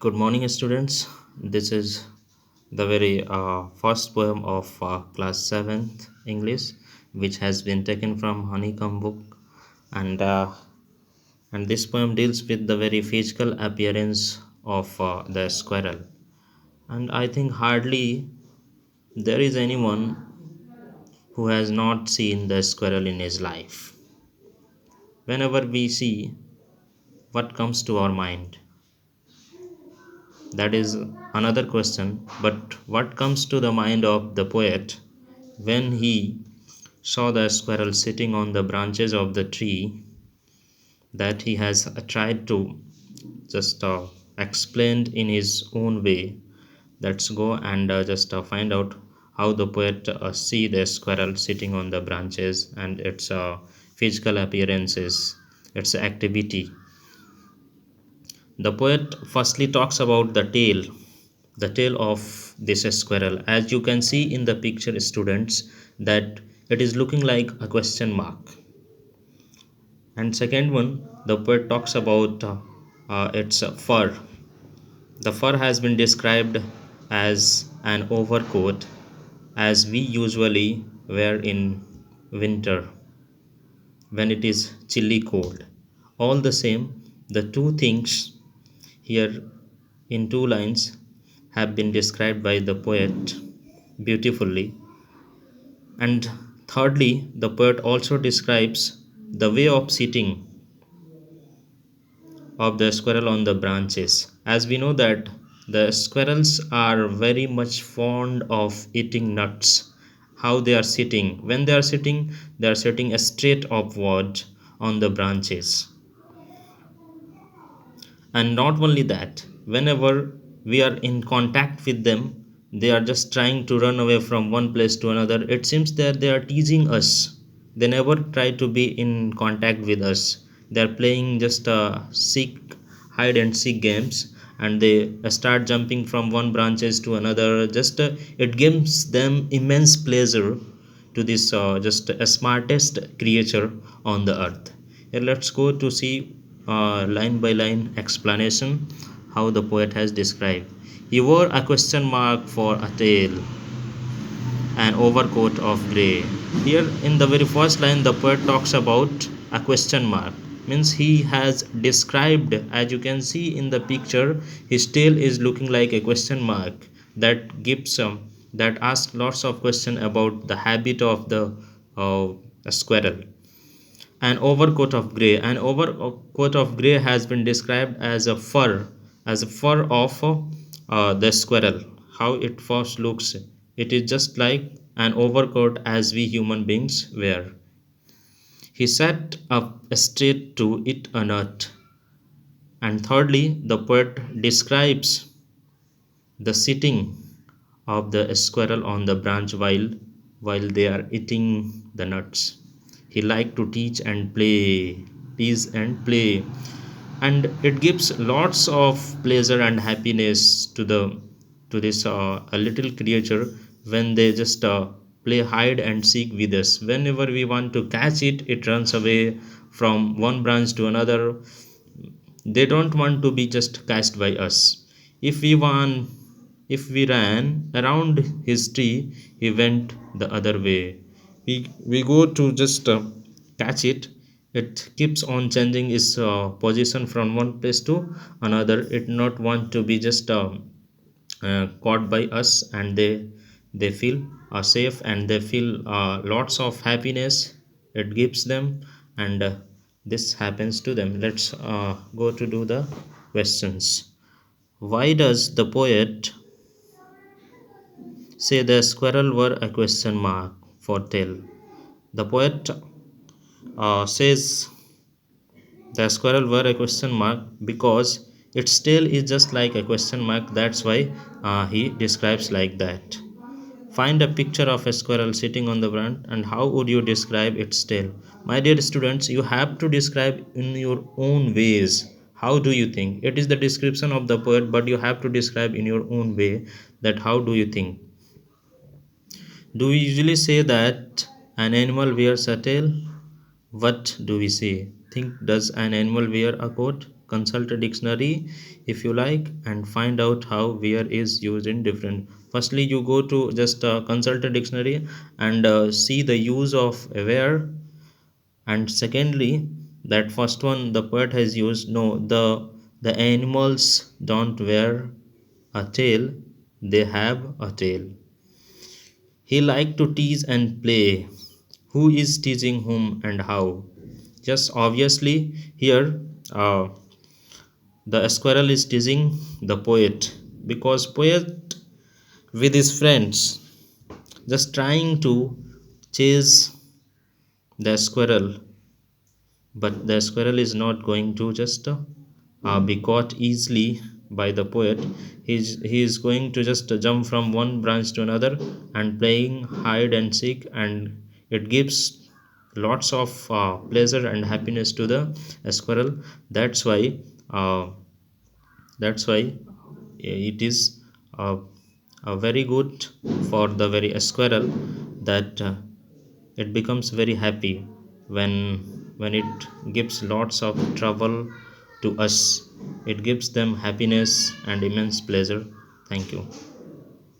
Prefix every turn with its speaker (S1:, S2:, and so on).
S1: Good morning, students. This is the very first poem of class 7th English, which has been taken from Honeycomb book, and uh, and this poem deals with the very physical appearance of the squirrel. And I think hardly there is anyone who has not seen the squirrel in his life. Whenever we see, what comes to our mind? That is another question. But what comes to the mind of the poet when he saw the squirrel sitting on the branches of the tree that he has tried to just explained in his own way? Let's go and just find out how the poet see the squirrel sitting on the branches and its physical appearances, its activity. The poet firstly talks about the tail of this squirrel. As you can see in the picture, students, that it is looking like a question mark. And second one, the poet talks about its fur. The fur has been described as an overcoat, as we usually wear in winter when it is chilly cold. All the same, the two things here in two lines have been described by the poet beautifully. And thirdly, the poet also describes the way of sitting of the squirrel on the branches. As we know that the squirrels are very much fond of eating nuts. How they are sitting? When they are sitting straight upward on the branches. And not only that, whenever we are in contact with them, they are just trying to run away from one place to another. It seems that they are teasing us. They never try to be in contact with us. They are playing just seek hide and seek games, and they start jumping from one branches to another. Just it gives them immense pleasure to this just smartest creature on the earth. Here let's go to see line by line explanation how the poet has described. He wore a question mark for a tail, an overcoat of grey. Here in the very first line, the poet talks about a question mark. Means he has described, as you can see in the picture, his tail is looking like a question mark that gives that asks lots of question about the habit of the uh, squirrel. An overcoat of grey. An overcoat of grey has been described as a fur of the squirrel. How it first looks, it is just like an overcoat as we human beings wear. He sat up straight to eat a nut. And thirdly, the poet describes the sitting of the squirrel on the branch while they are eating the nuts. He liked to tease and play, and it gives lots of pleasure and happiness to this a little creature when they just play hide and seek with us. Whenever we want to catch it, it runs away from one branch to another. They don't want to be just catched by us. If we ran around his tree, he went the other way. We go to just catch it. It keeps on changing its position from one place to another. It not want to be just caught by us, and they feel safe, and they feel lots of happiness it gives them. And this happens to them. Let's go to do the questions. Why does the poet say the squirrel were a question mark for tail? The poet says the squirrel were a question mark because its tail is just like a question mark. That's why he describes like that. Find a picture of a squirrel sitting on the branch, and how would you describe its tail? My dear students, you have to describe in your own ways. How do you think? It is the description of the poet, but you have to describe in your own way that how do you think. Do we usually say that an animal wears a tail? What do we say? Think, does an animal wear a coat? consult a dictionary if you like and find out how where is used in different. Firstly, you go to just consult a dictionary and see the use of where. And secondly, that first one the poet has used, no, the animals don't wear a tail, they have a tail. He liked to tease and play. Who is teasing whom and how? Just obviously here, the squirrel is teasing the poet, because poet with his friends just trying to chase the squirrel, but the squirrel is not going to just be caught easily by the poet. He is going to just jump from one branch to another and playing hide and seek, and it gives lots of pleasure and happiness to the squirrel. That's why uh, that's why it is very good for the very squirrel, that it becomes very happy when it gives lots of trouble to us. It gives them happiness and immense pleasure. Thank you.